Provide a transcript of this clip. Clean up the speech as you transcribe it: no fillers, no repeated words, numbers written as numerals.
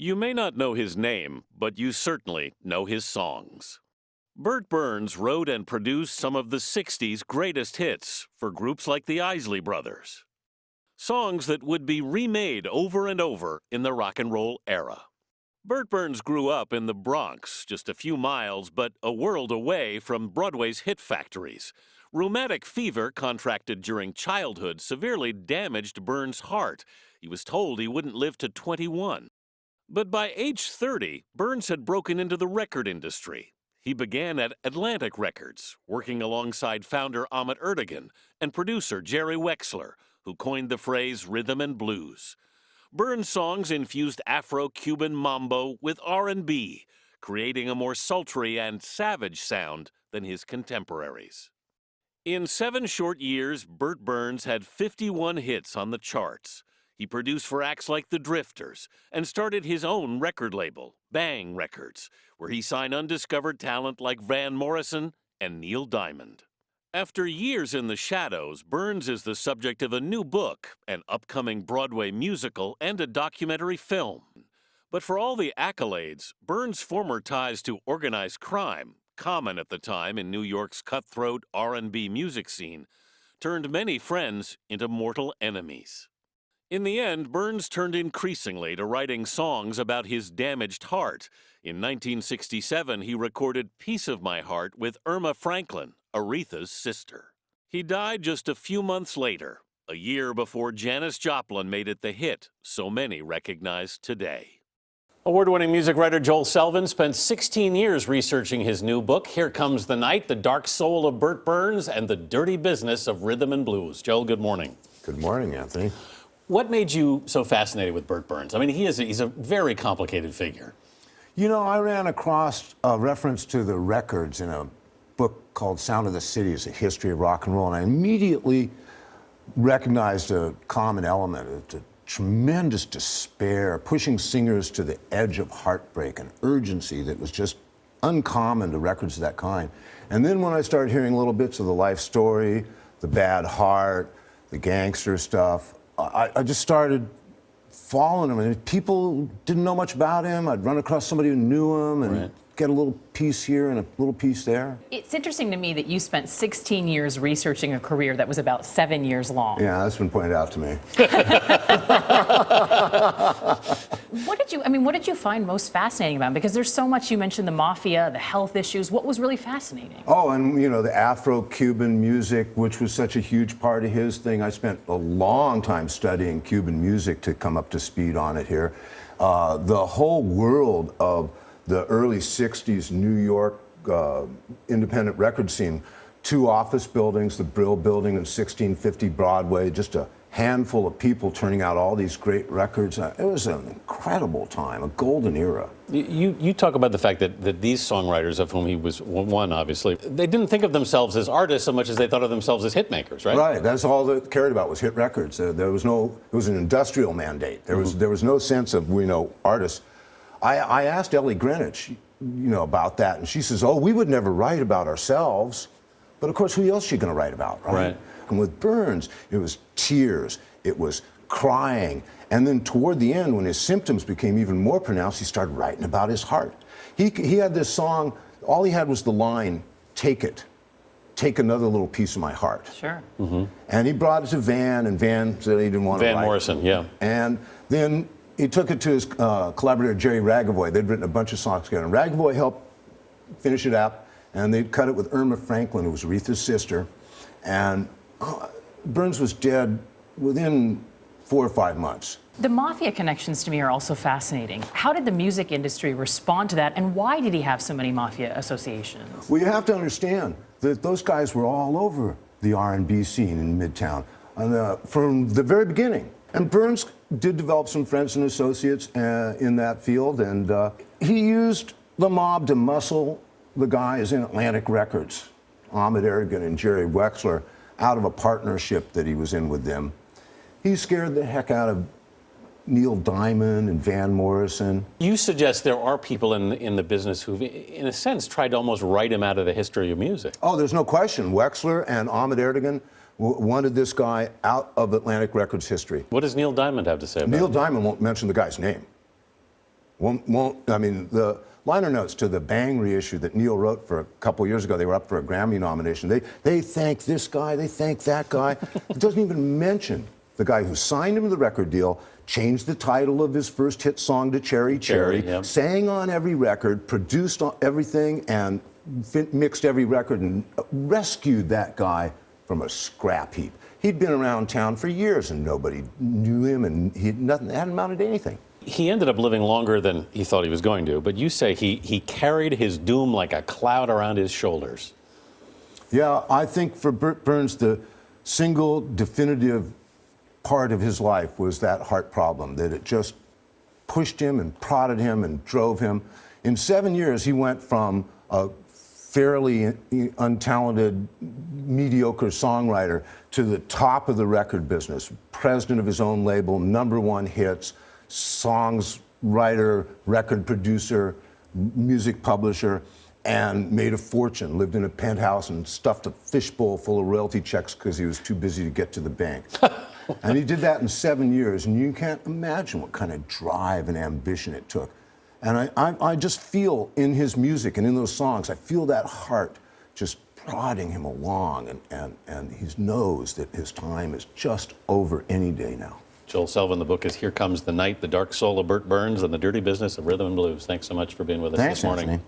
You may not know his name, but you certainly know his songs. Burt Burns wrote and produced some of the 60s greatest hits for groups like the Isley Brothers. Songs that would be remade over and over in the rock and roll era. Burt Burns grew up in the Bronx, just a few miles but a world away from Broadway's hit factories. Rheumatic fever contracted during childhood severely damaged Burns' heart. He was told he wouldn't live to 21. But by age 30, Burns had broken into the record industry. He began at Atlantic Records, working alongside founder Ahmet Ertegun and producer Jerry Wexler, who coined the phrase rhythm and blues. Burns' songs infused Afro-Cuban mambo with R&B, creating a more sultry and savage sound than his contemporaries. In 7 short years, Burt Burns had 51 hits on the charts. He produced for acts like the Drifters and started his own record label, Bang Records, where he signed undiscovered talent like Van Morrison and Neil Diamond. After years in the shadows, Burns is the subject of a new book, an upcoming Broadway musical, and a documentary film. But for all the accolades, Burns' former ties to organized crime, common at the time in New York's cutthroat R&B music scene, turned many friends into mortal enemies. In the end, Burns turned increasingly to writing songs about his damaged heart. In 1967, he recorded Piece of My Heart with Irma Franklin, Aretha's sister. He died just a few months later, a year before Janis Joplin made it the hit so many recognize today. Award-winning music writer Joel Selvin spent 16 years researching his new book, Here Comes the Night, The Dark Soul of Burt Burns and the Dirty Business of Rhythm and Blues. Joel, good morning. Good morning, Anthony. What made you so fascinated with Burt Burns? I mean, he's a very complicated figure. You know, I ran across a reference to the records in a book called Sound of the City, it's a history of rock and roll, and I immediately recognized a common element, the tremendous despair, pushing singers to the edge of heartbreak and urgency that was just uncommon to records of that kind. And then when I started hearing little bits of the life story, the bad heart, the gangster stuff, I just started following him. And people didn't know much about him. I'd run across somebody who knew him and get a little piece here and a little piece there. It's interesting to me that you spent 16 years researching a career that was about 7 years long. Yeah, that's been pointed out to me. What did you find most fascinating about him? Because there's so much. You mentioned the mafia, the health issues. What was really fascinating? Oh, and you know, the Afro-Cuban music, which was such a huge part of his thing. I spent a long time studying Cuban music to come up to speed on it here. The whole world of the early 60s New York independent record scene, 2 office buildings, the Brill Building and 1650 Broadway, just a handful of people turning out all these great records. It was an incredible time, a golden era. You talk about the fact that these songwriters, of whom he was one, obviously, they didn't think of themselves as artists so much as they thought of themselves as hit makers, right? Right, that's all they cared about was hit records. It was an industrial mandate. There was no sense of, artists. I asked Ellie Greenwich, about that, and she says, oh, we would never write about ourselves. But of course, who else are you going to write about, right? And with Burns, it was tears, it was crying, and then toward the end, when his symptoms became even more pronounced, he started writing about his heart. He had this song, all he had was the line, take it, take another little piece of my heart. Sure. Mm-hmm. And he brought it to Van, and Van said he didn't want to write. Van Morrison, yeah. And then he took it to his collaborator, Jerry Ragovoy. They'd written a bunch of songs together, and Ragovoy helped finish it up, and they cut it with Irma Franklin, who was Aretha's sister, and Burns was dead within 4 or 5 months. The mafia connections to me are also fascinating. How did the music industry respond to that, and why did he have so many mafia associations? Well, you have to understand that those guys were all over the R&B scene in Midtown from the very beginning. And Burns did develop some friends and associates in that field, and he used the mob to muscle the guys in Atlantic Records, Ahmet Ertegun and Jerry Wexler, out of a partnership that he was in with them. He scared the heck out of Neil Diamond and Van Morrison. You suggest there are people in the business who've, in a sense, tried to almost write him out of the history of music. Oh, there's no question. Wexler and Ahmet Ertegun wanted this guy out of Atlantic Records history. What does Neil Diamond have to say about it? Neil Diamond won't mention the guy's name. I mean, the liner notes to the Bang reissue that Neil wrote for a couple years ago, they were up for a Grammy nomination. They thank this guy, they thank that guy. It doesn't even mention the guy who signed him to the record deal, changed the title of his first hit song to Cherry Cherry, Yep. sang on every record, produced everything, and mixed every record, and rescued that guy from a scrap heap. He'd been around town for years and nobody knew him, and nothing hadn't amounted to anything. He ended up living longer than he thought he was going to, but you say he carried his doom like a cloud around his shoulders. Yeah, I think for Burt Burns, the single definitive part of his life was that heart problem, that it just pushed him and prodded him and drove him. In 7 years, he went from a fairly untalented, mediocre songwriter to the top of the record business, president of his own label, #1 hits, songs writer, record producer, music publisher, and made a fortune, lived in a penthouse and stuffed a fishbowl full of royalty checks because he was too busy to get to the bank. And he did that in 7 years, and you can't imagine what kind of drive and ambition it took. And I just feel in his music and in those songs, I feel that heart just prodding him along, and he knows that his time is just over any day now. Joel Selvin, the book is Here Comes the Night, The Dark Soul of Burt Burns and the Dirty Business of Rhythm and Blues. Thanks so much for being with us Thanks, this morning. Anthony.